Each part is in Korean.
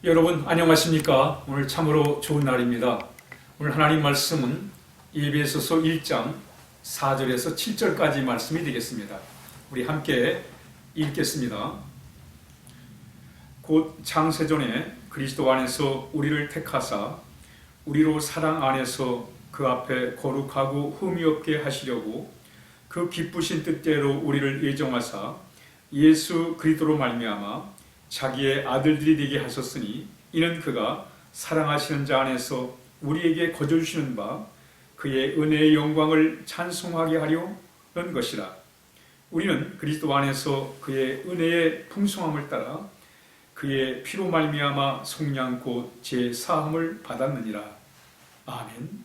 여러분 안녕하십니까? 오늘 참으로 좋은 날입니다. 오늘 하나님 말씀은 에베소서 1장 4절에서 7절까지 말씀이 되겠습니다. 우리 함께 읽겠습니다. 곧 창세전에 그리스도 안에서 우리를 택하사 우리로 사랑 안에서 그 앞에 거룩하고 흠이 없게 하시려고 그 기쁘신 뜻대로 우리를 예정하사 예수 그리스도로 말미암아 자기의 아들들이 되게 하셨으니 이는 그가 사랑하시는 자 안에서 우리에게 거저주시는 바 그의 은혜의 영광을 찬송하게 하려는 것이라. 우리는 그리스도 안에서 그의 은혜의 풍성함을 따라 그의 피로 말미암아 속량 곧 제사함을 받았느니라. 아멘.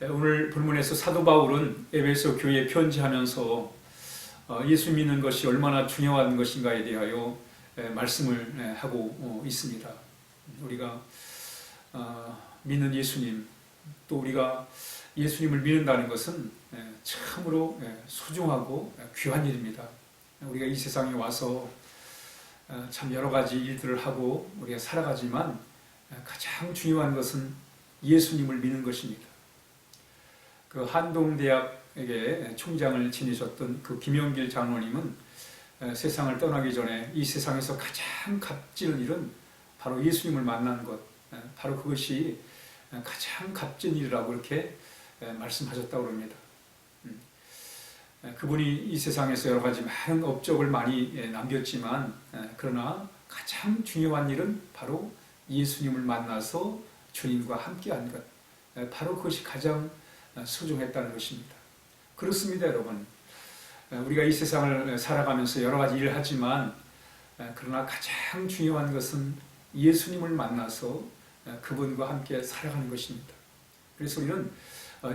오늘 본문에서 사도 바울은 에베소 교회에 편지하면서 예수 믿는 것이 얼마나 중요한 것인가에 대하여 말씀을 하고 있습니다. 우리가 믿는 예수님, 또 우리가 예수님을 믿는다는 것은 참으로 소중하고 귀한 일입니다. 우리가 이 세상에 와서 참 여러 가지 일들을 하고 우리가 살아가지만 가장 중요한 것은 예수님을 믿는 것입니다. 그 한동대학에게 총장을 지내셨던 그 김영길 장로님은 세상을 떠나기 전에 이 세상에서 가장 값지는 일은 바로 예수님을 만난 것, 바로 그것이 가장 값진 일이라고 이렇게 말씀하셨다고 합니다. 그분이 이 세상에서 여러 가지 많은 업적을 많이 남겼지만 그러나 가장 중요한 일은 바로 예수님을 만나서 주님과 함께한 것, 바로 그것이 가장 소중했다는 것입니다. 그렇습니다, 여러분. 우리가 이 세상을 살아가면서 여러 가지 일을 하지만 그러나 가장 중요한 것은 예수님을 만나서 그분과 함께 살아가는 것입니다. 그래서 우리는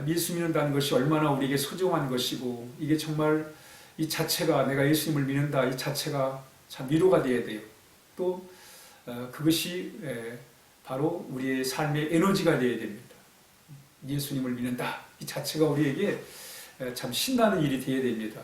예수 믿는다는 것이 얼마나 우리에게 소중한 것이고 이게 정말 이 자체가 내가 예수님을 믿는다 이 자체가 참 위로가 되어야 돼요. 또 그것이 바로 우리의 삶의 에너지가 되어야 됩니다. 예수님을 믿는다 이 자체가 우리에게 참 신나는 일이 되어야 됩니다.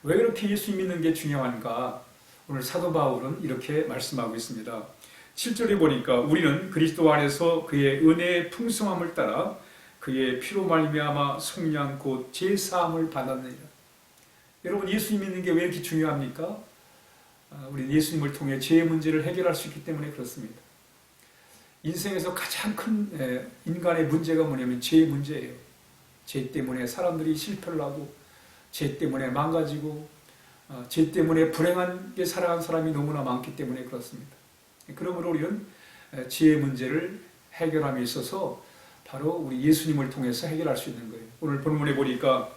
왜 그렇게 예수 믿는 게 중요한가? 오늘 사도 바울은 이렇게 말씀하고 있습니다. 7절에 보니까 우리는 그리스도 안에서 그의 은혜의 풍성함을 따라 그의 피로 말미암아 속량 곧 제사함을 받았느니라. 여러분, 예수님 믿는 게 왜 이렇게 중요합니까? 우리 예수님을 통해 죄의 문제를 해결할 수 있기 때문에 그렇습니다. 인생에서 가장 큰 인간의 문제가 뭐냐면 죄의 문제예요. 죄 때문에 사람들이 실패를 하고, 죄 때문에 망가지고, 죄 때문에 불행하게 살아간 사람이 너무나 많기 때문에 그렇습니다. 그러므로 우리는 죄의 문제를 해결함에 있어서 바로 우리 예수님을 통해서 해결할 수 있는 거예요. 오늘 본문에 보니까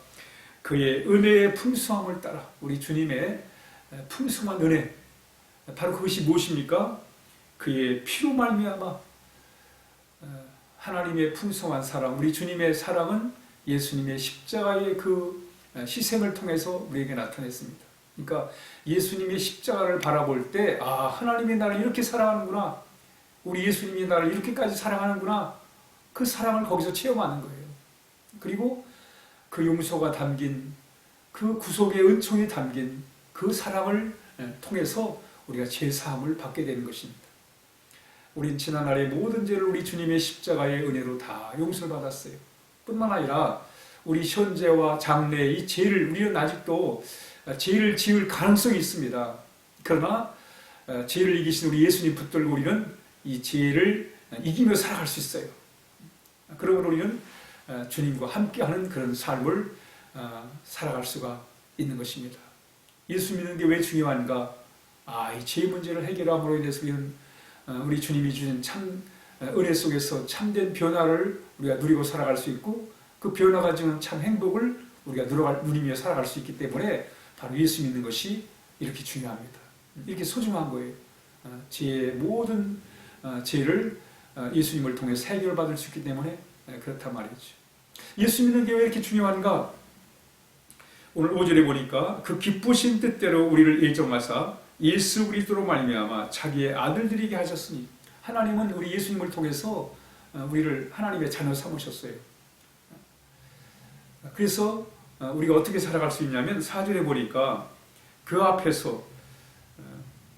그의 은혜의 풍성함을 따라 우리 주님의 풍성한 은혜, 바로 그것이 무엇입니까? 그의 피로 말미암아 하나님의 풍성한 사랑, 우리 주님의 사랑은 예수님의 십자가의 그 희생을 통해서 우리에게 나타냈습니다. 그러니까 예수님의 십자가를 바라볼 때, 아, 하나님이 나를 이렇게 사랑하는구나, 우리 예수님이 나를 이렇게까지 사랑하는구나, 그 사랑을 거기서 체험하는 거예요. 그리고 그 용서가 담긴, 그 구속의 은총이 담긴 그 사랑을 통해서 우리가 죄사함을 받게 되는 것입니다. 우린 지난날의 모든 죄를 우리 주님의 십자가의 은혜로 다 용서를 받았어요. 뿐만 아니라 우리 현재와 장래의 이 죄를, 우리는 아직도 죄를 지을 가능성이 있습니다. 그러나 죄를 이기신 우리 예수님 붙들고 우리는 이 죄를 이기며 살아갈 수 있어요. 그러므로 우리는 주님과 함께하는 그런 삶을 살아갈 수가 있는 것입니다. 예수 믿는 게 왜 중요한가? 이 죄 문제를 해결함으로 인해서 우리는 우리 주님이 주신 참 은혜 속에서 참된 변화를 우리가 누리고 살아갈 수 있고, 그 변화가 주는 참 행복을 우리가 누리며 살아갈 수 있기 때문에 바로 예수 믿는 것이 이렇게 중요합니다. 이렇게 소중한 거예요. 죄의 모든 죄를 예수님을 통해서 해결받을 수 있기 때문에 그렇단 말이죠. 예수 믿는 게 왜 이렇게 중요한가? 오늘 5절에 보니까 그 기쁘신 뜻대로 우리를 예정하사 예수 그리스도로 말미암아 자기의 아들들이게 하셨으니, 하나님은 우리 예수님을 통해서 우리를 하나님의 자녀 삼으셨어요. 그래서 우리가 어떻게 살아갈 수 있냐면 4절에 보니까 그 앞에서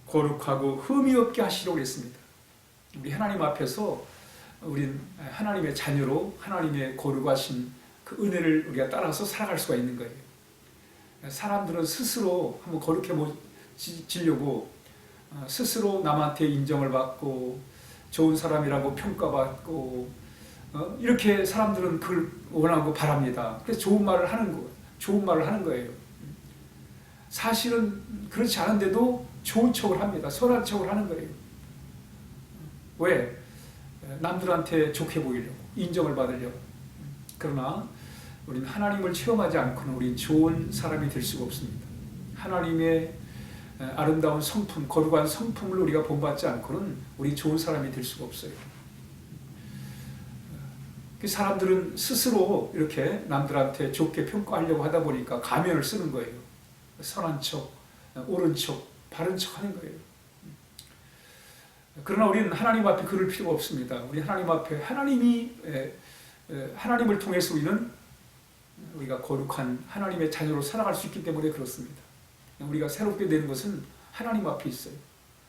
거룩하고 흠이 없게 하시려고 했습니다. 우리 하나님 앞에서 우린 하나님의 자녀로 하나님의 거룩하신 그 은혜를 우리가 따라서 살아갈 수가 있는 거예요. 사람들은 스스로 한번 거룩해지려고 스스로 남한테 인정을 받고 좋은 사람이라고 평가받고 이렇게 사람들은 그걸 원하고 바랍니다. 그래서 좋은 말을 하는 거예요. 사실은 그렇지 않은데도 좋은 척을 합니다. 선한 척을 하는 거예요. 왜? 남들한테 좋게 보이려고, 인정을 받으려고. 그러나 우리는 하나님을 체험하지 않고는 우리는 좋은 사람이 될 수가 없습니다. 하나님의 아름다운 성품, 거룩한 성품을 우리가 본받지 않고는 우리 좋은 사람이 될 수가 없어요. 사람들은 스스로 이렇게 남들한테 좋게 평가하려고 하다 보니까 가면을 쓰는 거예요. 선한 척, 옳은 척, 바른 척 하는 거예요. 그러나 우리는 하나님 앞에 그럴 필요가 없습니다. 우리 하나님 앞에 하나님을 통해서 우리가 거룩한 하나님의 자녀로 살아갈 수 있기 때문에 그렇습니다. 우리가 새롭게 되는 것은 하나님 앞에 있어요.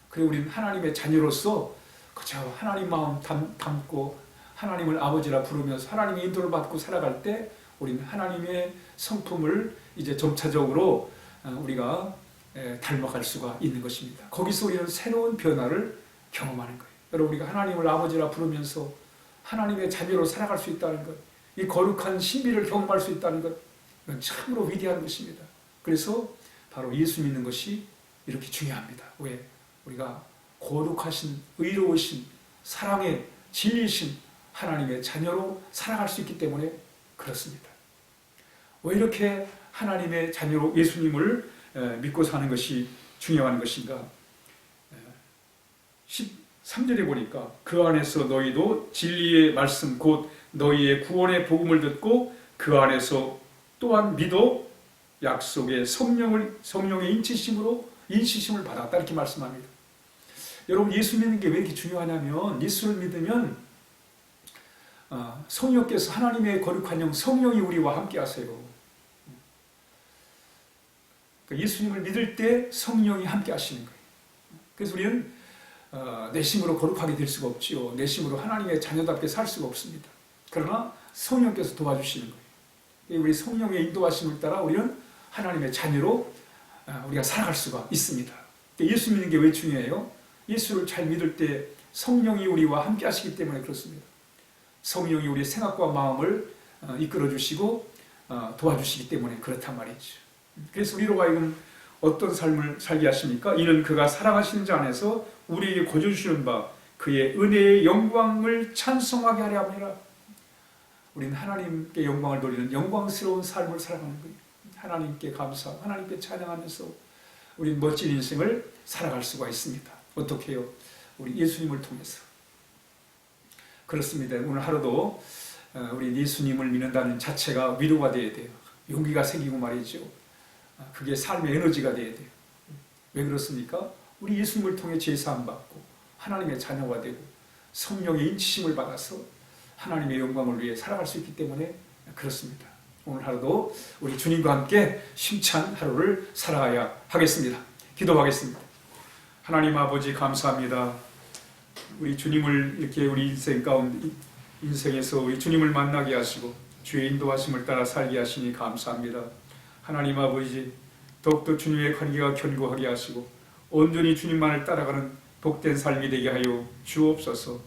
그리고 우리는 하나님의 자녀로서 그저 하나님 마음 담고 하나님을 아버지라 부르면서 하나님의 인도를 받고 살아갈 때 우리는 하나님의 성품을 이제 점차적으로 우리가 닮아갈 수가 있는 것입니다. 거기서 우리는 새로운 변화를 경험하는 거예요. 여러분, 우리가 하나님을 아버지라 부르면서 하나님의 자녀로 살아갈 수 있다는 것, 이 거룩한 신비를 경험할 수 있다는 것, 이건 참으로 위대한 것입니다. 그래서 바로 예수 믿는 것이 이렇게 중요합니다. 왜? 우리가 거룩하신, 의로우신, 사랑의 진리신 하나님의 자녀로 살아갈 수 있기 때문에 그렇습니다. 왜 이렇게 하나님의 자녀로 예수님을 믿고 사는 것이 중요한 것인가? 13절에 보니까 그 안에서 너희도 진리의 말씀 곧 너희의 구원의 복음을 듣고 그 안에서 또한 믿어 약속의 성령의 인치심을 받았다, 이렇게 말씀합니다. 여러분, 예수 믿는 게 왜 이렇게 중요하냐면, 예수를 믿으면 성령께서, 하나님의 거룩한 영 성령이 우리와 함께 하세요. 예수님을 믿을 때 성령이 함께 하시는 거예요. 그래서 우리는 내 힘으로 거룩하게 될 수가 없지요. 내 힘으로 하나님의 자녀답게 살 수가 없습니다. 그러나 성령께서 도와주시는 거예요. 우리 성령의 인도하심을 따라 우리는 하나님의 자녀로 우리가 살아갈 수가 있습니다. 예수 믿는 게 왜 중요해요? 예수를 잘 믿을 때 성령이 우리와 함께 하시기 때문에 그렇습니다. 성령이 우리의 생각과 마음을 이끌어 주시고 도와주시기 때문에 그렇단 말이죠. 그래서 우리로 하여금 어떤 삶을 살게 하십니까? 이는 그가 사랑하시는 자 안에서 우리에게 거저주시는 바 그의 은혜의 영광을 찬송하게 하려 함이라. 우리는 하나님께 영광을 돌리는 영광스러운 삶을 살아가는 거예요. 하나님께 감사하고 하나님께 찬양하면서 우리는 멋진 인생을 살아갈 수가 있습니다. 어떻게 해요? 우리 예수님을 통해서. 그렇습니다. 오늘 하루도 우리 예수님을 믿는다는 자체가 위로가 되어야 돼요. 용기가 생기고 말이죠. 그게 삶의 에너지가 되어야 돼요. 왜 그렇습니까? 우리 예수님을 통해 제사함 받고 하나님의 자녀가 되고 성령의 인치심을 받아서 하나님의 영광을 위해 살아갈 수 있기 때문에 그렇습니다. 오늘 하루도 우리 주님과 함께 힘찬 하루를 살아가야 하겠습니다. 기도하겠습니다. 하나님 아버지 감사합니다. 우리 주님을 이렇게 우리 인생 가운데 인생에서 우리 주님을 만나게 하시고 주의 인도하심을 따라 살게 하시니 감사합니다. 하나님 아버지 더욱더 주님의 관계가 견고하게 하시고 온전히 주님만을 따라가는 복된 삶이 되게 하여 주옵소서.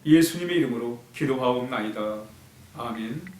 예수님의 이름으로 기도하옵나이다. 아멘.